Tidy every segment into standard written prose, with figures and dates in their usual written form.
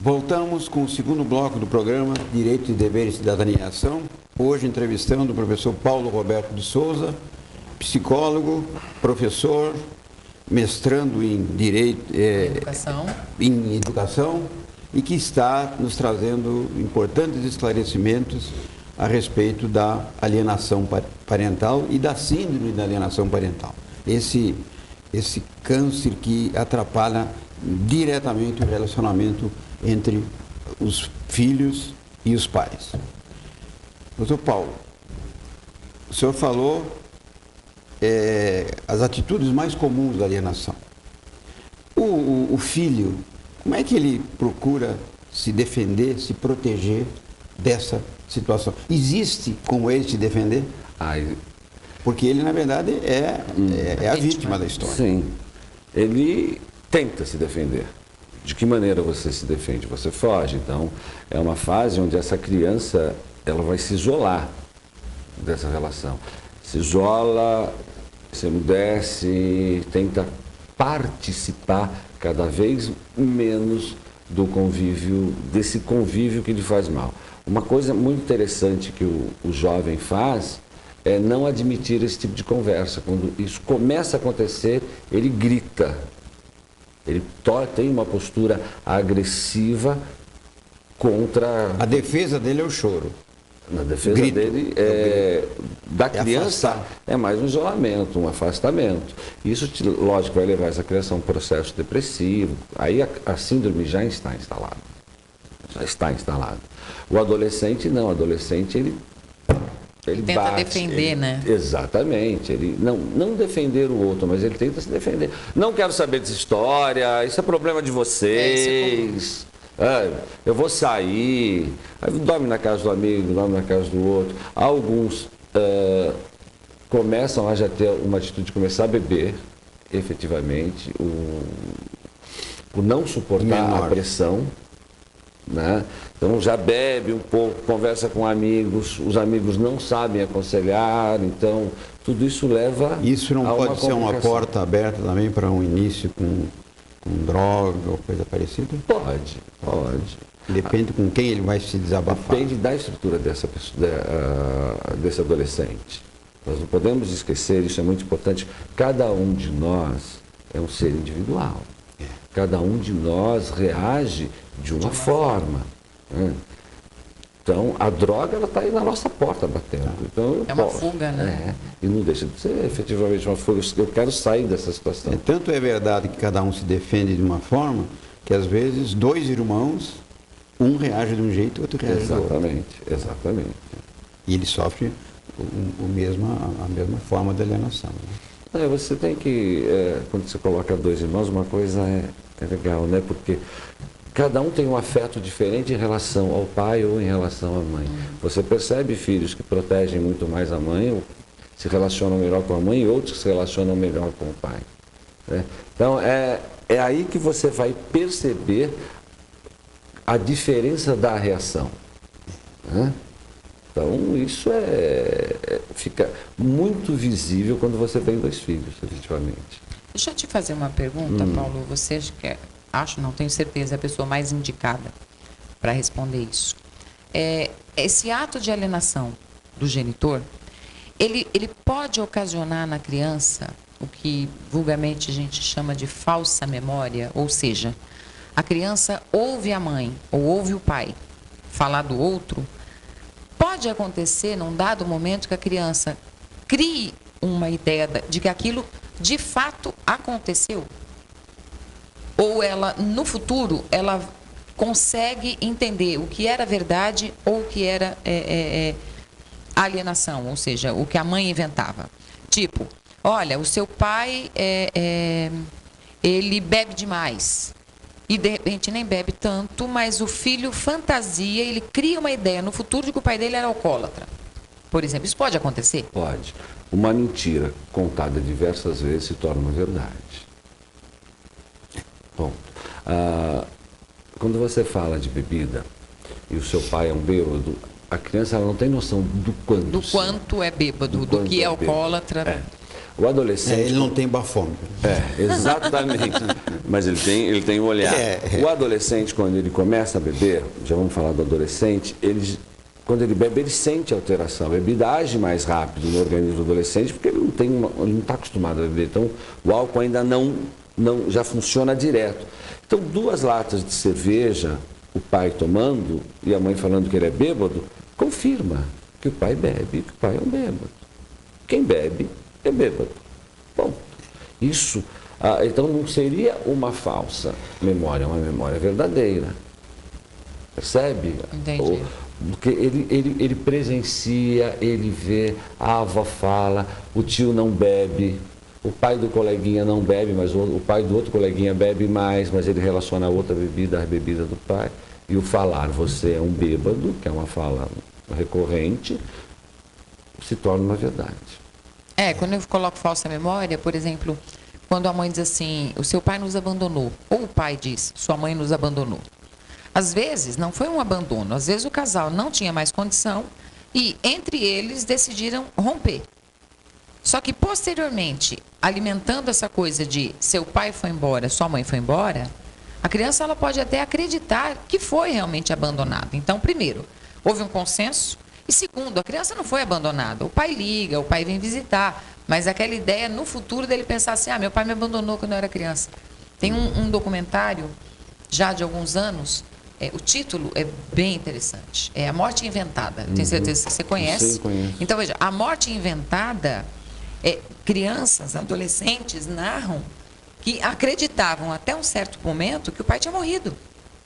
Voltamos com o segundo bloco do programa Direito e Deveres e Cidadania e Ação. Hoje entrevistando o professor Paulo Roberto de Souza, psicólogo, professor, mestrando em Direito em Educação e que está nos trazendo importantes esclarecimentos a respeito da alienação parental e da síndrome da alienação parental. Esse câncer que atrapalha diretamente o relacionamento entre os filhos e os pais. Doutor Paulo, o senhor falou as atitudes mais comuns da alienação. O filho, como é que ele procura se defender, se proteger dessa situação? Existe como ele se defender? Porque ele, na verdade, é a vítima da história. Sim. Ele tenta se defender. De que maneira você se defende? Você foge. Então, é uma fase onde essa criança ela vai se isolar dessa relação. Se isola, se emudece, tenta participar cada vez menos do convívio, desse convívio que lhe faz mal. Uma coisa muito interessante que o jovem faz é não admitir esse tipo de conversa. Quando isso começa a acontecer, ele grita. Ele tem uma postura agressiva contra... A defesa dele é o choro. Na defesa dele, da criança, é mais um isolamento, um afastamento. Isso, lógico, vai levar essa criança a um processo depressivo. Aí a síndrome já está instalada. Já está instalada. O adolescente não. O adolescente, ele tenta bate, defender, né? Exatamente. Ele não defender o outro, mas ele tenta se defender. Não quero saber dessa história, isso é problema de vocês. Eu vou sair. Aí dorme na casa do amigo, dorme na casa do outro. Alguns começam a já ter uma atitude de começar a beber, efetivamente. O não suportar a pressão. Né? Então já bebe um pouco, conversa com amigos, os amigos não sabem aconselhar, então tudo isso leva Isso não pode ser uma porta aberta também para um início com droga ou coisa parecida? Pode. Depende com quem ele vai se desabafar. Depende da estrutura desse adolescente. Nós não podemos esquecer, isso é muito importante, cada um de nós é um ser individual. Cada um de nós reage de uma forma. Né? Então, a droga está aí na nossa porta batendo. Então, uma fuga, né? E não deixa de ser efetivamente uma fuga. Eu quero sair dessa situação. Tanto é verdade que cada um se defende de uma forma, que às vezes dois irmãos, um reage de um jeito e o outro reage do outro. Exatamente. E ele sofre a mesma forma de alienação. Né? Você tem que, quando você coloca dois irmãos, uma coisa é legal, né? Porque cada um tem um afeto diferente em relação ao pai ou em relação à mãe. Você percebe filhos que protegem muito mais a mãe, ou se relacionam melhor com a mãe, e outros que se relacionam melhor com o pai. Né? Então, é aí que você vai perceber a diferença da reação. Né? Então, isso fica muito visível quando você tem dois filhos, efetivamente. Deixa eu te fazer uma pergunta, Paulo. Você não tenho certeza, é a pessoa mais indicada para responder isso. Esse ato de alienação do genitor, ele pode ocasionar na criança o que vulgarmente a gente chama de falsa memória, ou seja, a criança ouve a mãe ou ouve o pai falar do outro. Pode acontecer, num dado momento, que a criança crie uma ideia de que aquilo de fato aconteceu? Ou ela, no futuro, ela consegue entender o que era verdade ou o que era alienação, ou seja, o que a mãe inventava. Tipo, olha, o seu pai, ele bebe demais. E, de repente, nem bebe tanto, mas o filho fantasia, ele cria uma ideia no futuro de que o pai dele era alcoólatra. Por exemplo, isso pode acontecer? Pode. Uma mentira contada diversas vezes se torna uma verdade. Bom, quando você fala de bebida e o seu pai é um bêbado, a criança ela não tem noção do quanto é bêbado, do que é alcoólatra. O adolescente... ele não tem bafômetro. Exatamente. Mas ele tem um olhar. O adolescente, quando ele começa a beber, já vamos falar do adolescente, quando ele bebe, ele sente alteração. A bebida age mais rápido no organismo do adolescente, porque ele não está acostumado a beber. Então, o álcool ainda não já funciona direto. Então, 2 latas de cerveja, o pai tomando e a mãe falando que ele é bêbado, confirma que o pai bebe, que o pai é um bêbado. Quem bebe é bêbado. Bom, isso, então não seria uma falsa memória, é uma memória verdadeira. Percebe? Entendi. Porque ele presencia, ele vê, a avó fala, o tio não bebe, o pai do coleguinha não bebe, mas o pai do outro coleguinha bebe mais, mas ele relaciona a outra bebida à bebida do pai. E o falar, você é um bêbado, que é uma fala recorrente, se torna uma verdade. Quando eu coloco falsa memória, por exemplo, quando a mãe diz assim, o seu pai nos abandonou, ou o pai diz, sua mãe nos abandonou. Às vezes, não foi um abandono, às vezes o casal não tinha mais condição e, entre eles, decidiram romper. Só que, posteriormente, alimentando essa coisa de seu pai foi embora, sua mãe foi embora, a criança ela pode até acreditar que foi realmente abandonada. Então, primeiro, houve um consenso. E segundo, a criança não foi abandonada. O pai liga, o pai vem visitar. Mas aquela ideia no futuro dele pensar assim, meu pai me abandonou quando eu era criança. Tem um documentário, já de alguns anos, o título é bem interessante. É A Morte Inventada. Tenho certeza que você conhece. Sim, conheço. Então, veja, A Morte Inventada, crianças, adolescentes narram que acreditavam até um certo momento que o pai tinha morrido.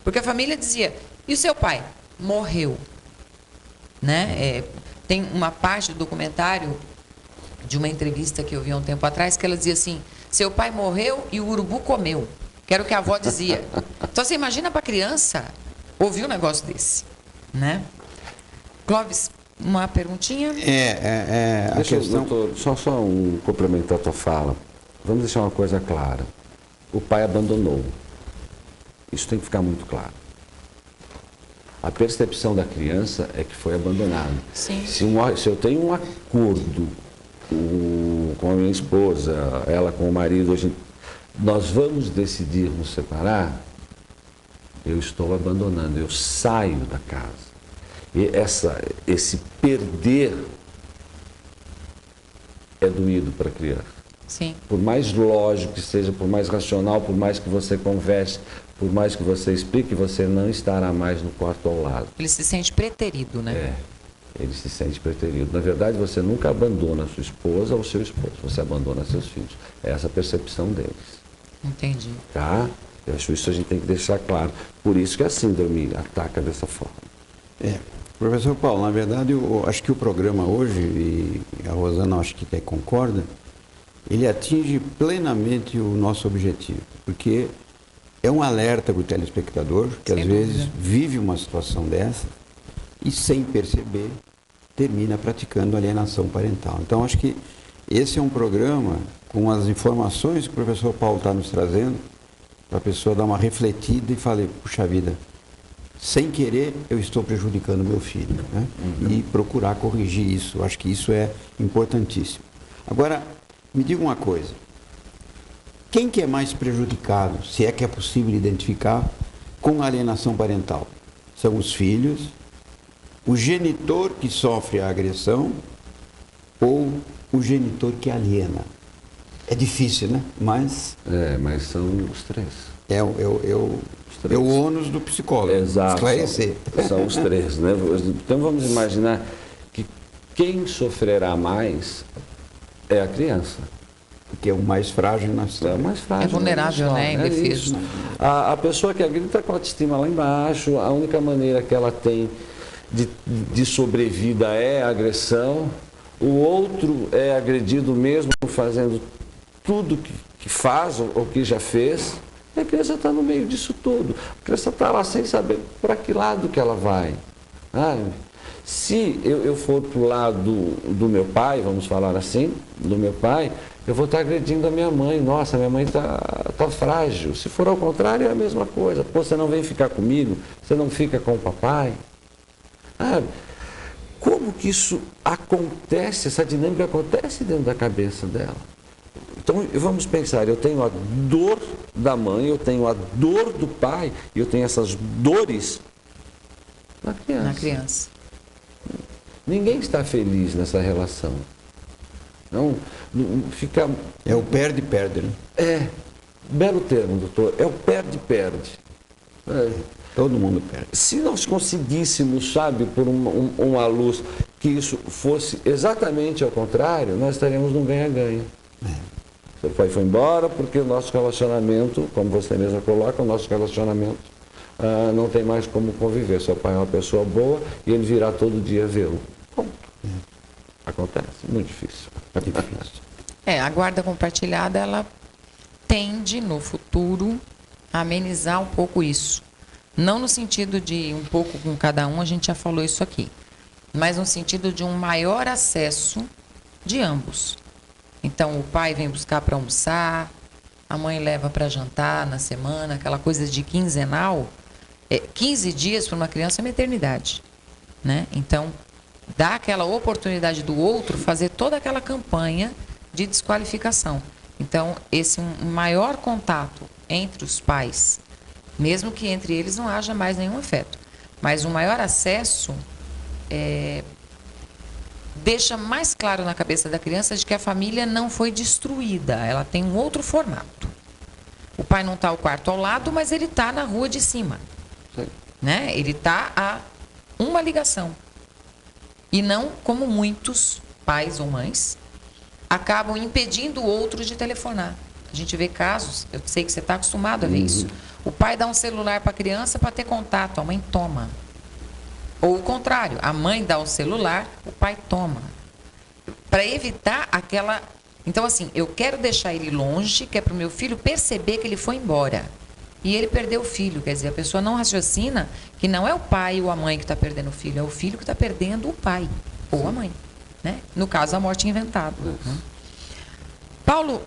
Porque a família dizia, e o seu pai? Morreu. Né? Tem uma parte do documentário, de uma entrevista que eu vi há um tempo atrás, que ela dizia assim, seu pai morreu e o urubu comeu. Que era o que a avó dizia. Então, você imagina para a criança ouvir um negócio desse. Né? Clóvis, uma perguntinha? A questão... Doutor, só complementar a tua fala. Vamos deixar uma coisa clara. O pai abandonou. Isso tem que ficar muito claro. A percepção da criança é que foi abandonado. Sim. Se eu tenho um acordo com a minha esposa, ela com o marido, nós vamos decidir nos separar, eu estou abandonando, eu saio da casa. E esse perder é doído para a criança. Sim. Por mais lógico que seja, por mais racional, por mais que você converse, por mais que você explique, você não estará mais no quarto ao lado. Ele se sente preterido, né? Ele se sente preterido. Na verdade, você nunca abandona a sua esposa ou seu esposo, você abandona seus filhos. É essa a percepção deles. Entendi. Tá? Eu acho isso a gente tem que deixar claro. Por isso que a síndrome ataca dessa forma. Professor Paulo, na verdade, eu acho que o programa hoje, e a Rosana acho que até concorda, ele atinge plenamente o nosso objetivo, porque é um alerta para o telespectador, que às vezes vive uma situação dessa e, sem perceber, termina praticando alienação parental. Então, acho que esse é um programa com as informações que o professor Paulo está nos trazendo, para a pessoa dar uma refletida e falar, puxa vida, sem querer eu estou prejudicando meu filho, né? E procurar corrigir isso. Acho que isso é importantíssimo. Agora, me diga uma coisa, quem que é mais prejudicado, se é que é possível identificar, com a alienação parental? São os filhos, o genitor que sofre a agressão ou o genitor que aliena? É difícil, né? Mas são os três. É o ônus do psicólogo. Exato. Esclarecer. São os três, né? Então vamos imaginar que quem sofrerá mais é a criança. Porque é o mais frágil na história. É o mais frágil. É vulnerável, né? Indefeso. A pessoa que grita com a autoestima lá embaixo, a única maneira que ela tem de sobrevida é a agressão. O outro é agredido mesmo fazendo tudo que faz ou que já fez. E a criança está no meio disso tudo. A criança está lá sem saber para que lado que ela vai. Se eu for para o lado do meu pai, vamos falar assim, do meu pai, eu vou estar agredindo a minha mãe. Nossa, minha mãe está frágil. Se for ao contrário, é a mesma coisa. Pô, você não vem ficar comigo? Você não fica com o papai? Como que isso acontece, essa dinâmica acontece dentro da cabeça dela? Então, vamos pensar, eu tenho a dor da mãe, eu tenho a dor do pai, e eu tenho essas dores na criança. Na criança. Ninguém está feliz nessa relação. Não fica... É o perde-perde, né? É, belo termo, doutor, é o perde-perde. Todo mundo perde. Se nós conseguíssemos, sabe, por uma luz, que isso fosse exatamente ao contrário, nós estaríamos num ganha-ganha. Seu pai foi embora porque o nosso relacionamento, como você mesma coloca, o nosso relacionamento não tem mais como conviver. Seu pai é uma pessoa boa e ele virá todo dia vê-lo. Ponto. Acontece, muito difícil. A guarda compartilhada, ela tende, no futuro, a amenizar um pouco isso. Não no sentido de um pouco com cada um, a gente já falou isso aqui, mas no sentido de um maior acesso de ambos. Então, o pai vem buscar para almoçar, a mãe leva para jantar na semana, aquela coisa de quinzenal. 15 dias para uma criança é uma eternidade, né? Então, dá aquela oportunidade do outro fazer toda aquela campanha de desqualificação. Então, esse maior contato entre os pais, mesmo que entre eles não haja mais nenhum afeto, mas o maior acesso deixa mais claro na cabeça da criança de que a família não foi destruída, ela tem um outro formato. O pai não está ao quarto ao lado, mas ele está na rua de cima. Né? Ele está a uma ligação. E não como muitos pais ou mães acabam impedindo o outro de telefonar. A gente vê casos, eu sei que você está acostumado a ver isso. O pai dá um celular para a criança para ter contato, a mãe toma. Ou o contrário, a mãe dá o celular, o pai toma. Para evitar aquela... Então, assim, eu quero deixar ele longe, que é para o meu filho perceber que ele foi embora. E ele perdeu o filho. Quer dizer, a pessoa não raciocina que não é o pai ou a mãe que está perdendo o filho, é o filho que está perdendo o pai ou a mãe. Né? No caso, a morte inventada. Né? Paulo,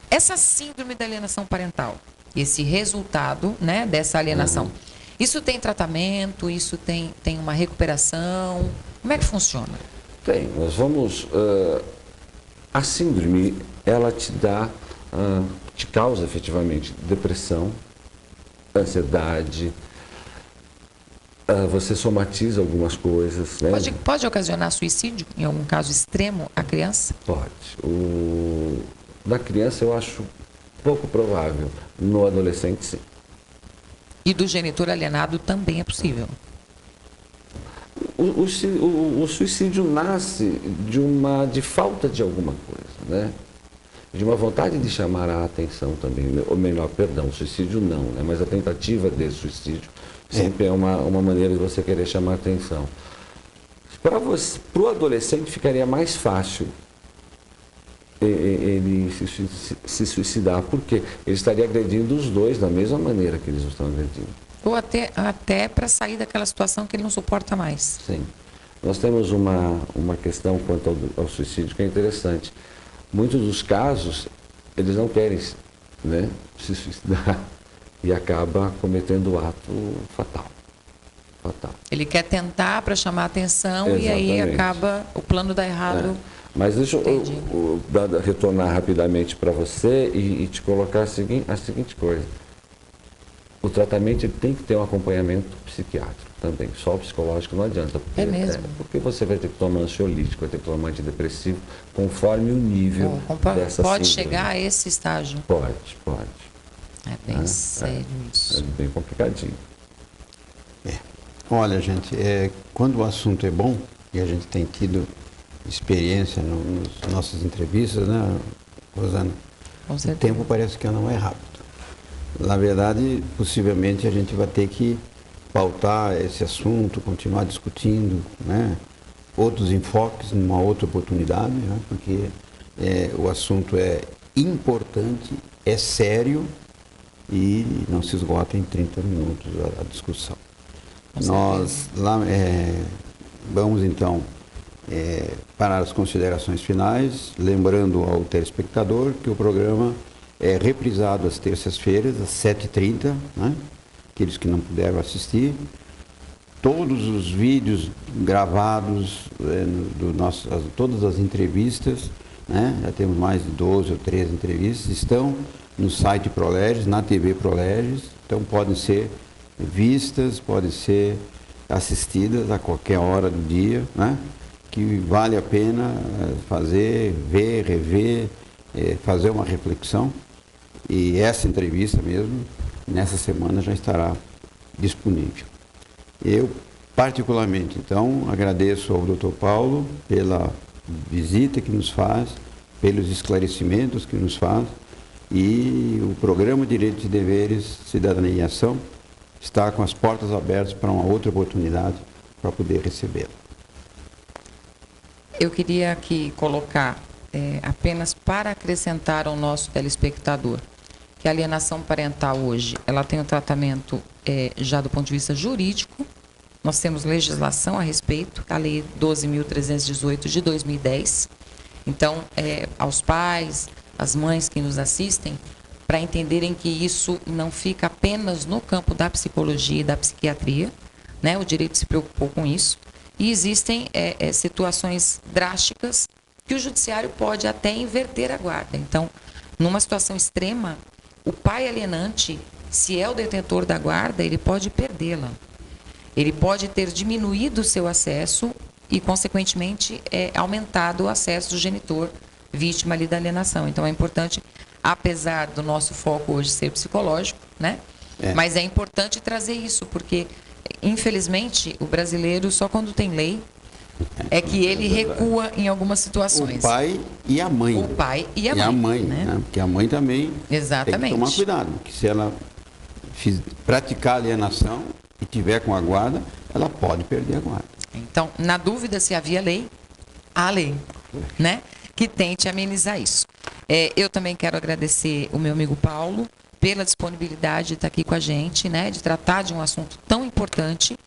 essa síndrome da alienação parental, esse resultado, né, dessa alienação, isso tem tratamento, isso tem uma recuperação? Como é que funciona? Tem. Nós vamos... a síndrome, ela te dá... te causa efetivamente depressão, ansiedade, você somatiza algumas coisas. Né? Pode ocasionar suicídio, em algum caso extremo, a criança? Pode. Da criança eu acho pouco provável, no adolescente sim. E do genitor alienado também é possível? O suicídio nasce de falta de alguma coisa, né? De uma vontade de chamar a atenção também, ou melhor, perdão, o suicídio não, né? Mas a tentativa de suicídio sempre é uma maneira de você querer chamar a atenção. Para o adolescente ficaria mais fácil ele se suicidar, porque ele estaria agredindo os dois da mesma maneira que eles estão agredindo. Ou até para sair daquela situação que ele não suporta mais. Sim. Nós temos uma questão quanto ao suicídio que é interessante. Muitos dos casos, eles não querem, né, se suicidar e acaba cometendo o ato fatal. Ele quer tentar para chamar a atenção. Exatamente. E aí acaba, o plano dá errado. Mas deixa eu retornar rapidamente para você e te colocar a seguinte coisa. O tratamento tem que ter um acompanhamento psiquiátrico também. Só o psicológico não adianta. Porque, é mesmo? Porque você vai ter que tomar ansiolítico, vai ter que tomar antidepressivo, conforme o nível dessa Pode síndrome. chegar a esse estágio? Pode. É bem sério isso. É bem complicadinho. Olha, gente, quando o assunto é bom, e a gente tem tido experiência nas nossas entrevistas, né, Rosana? Com certeza. O tempo parece que não é rápido. Na verdade, possivelmente a gente vai ter que pautar esse assunto, continuar discutindo, né, outros enfoques numa outra oportunidade, né, porque o assunto é importante, é sério e não se esgota em 30 minutos a discussão. Nós vamos então para as considerações finais, lembrando ao telespectador que o programa é reprisado às terças-feiras, às 7h30, né? Aqueles que não puderam assistir. Todos os vídeos gravados, todas as entrevistas, né? Já temos mais de 12 ou 13 entrevistas, estão no site ProLegis, na TV ProLegis, então podem ser vistas, podem ser assistidas a qualquer hora do dia, né? Que vale a pena fazer, ver, rever, fazer uma reflexão. E essa entrevista mesmo, nessa semana já estará disponível. Eu, particularmente, então, agradeço ao Dr. Paulo pela visita que nos faz, pelos esclarecimentos que nos faz, e o programa Direitos e Deveres, Cidadania em Ação está com as portas abertas para uma outra oportunidade para poder recebê-lo. Eu queria aqui colocar, apenas para acrescentar ao nosso telespectador, que a alienação parental hoje, ela tem um tratamento já do ponto de vista jurídico. Nós temos legislação a respeito, a Lei 12.318 de 2010. Então, aos pais, às mães que nos assistem, para entenderem que isso não fica apenas no campo da psicologia e da psiquiatria, né? O direito se preocupou com isso. E existem situações drásticas que o judiciário pode até inverter a guarda. Então, numa situação extrema, o pai alienante, se é o detentor da guarda, ele pode perdê-la. Ele pode ter diminuído o seu acesso e, consequentemente, aumentado o acesso do genitor vítima ali da alienação. Então, é importante, apesar do nosso foco hoje ser psicológico, né? Mas é importante trazer isso, porque, infelizmente, o brasileiro, só quando tem lei, é que ele recua em algumas situações. O pai e a mãe. O pai e a mãe. E a mãe, né? Porque a mãe também Exatamente. tem que tomar cuidado, porque se ela praticar alienação e tiver com a guarda, ela pode perder a guarda. Então, na dúvida se havia lei, há lei, né? Que tente amenizar isso. Eu também quero agradecer o meu amigo Paulo pela disponibilidade de estar aqui com a gente, né? De tratar de um assunto tão importante.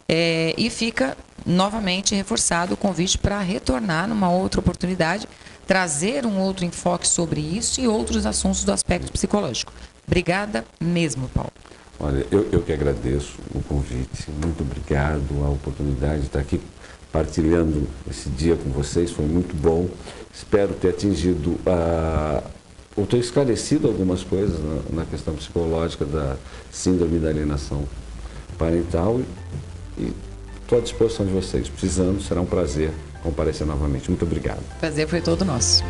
E fica novamente reforçado o convite para retornar numa outra oportunidade, trazer um outro enfoque sobre isso e outros assuntos do aspecto psicológico. Obrigada mesmo, Paulo. Olha, eu que agradeço o convite, muito obrigado, a oportunidade de estar aqui partilhando esse dia com vocês, foi muito bom. Espero ter atingido, ou ter esclarecido algumas coisas na questão psicológica da síndrome da alienação parental e estou à disposição de vocês. Precisando, será um prazer comparecer novamente. Muito obrigado. O prazer foi todo nosso.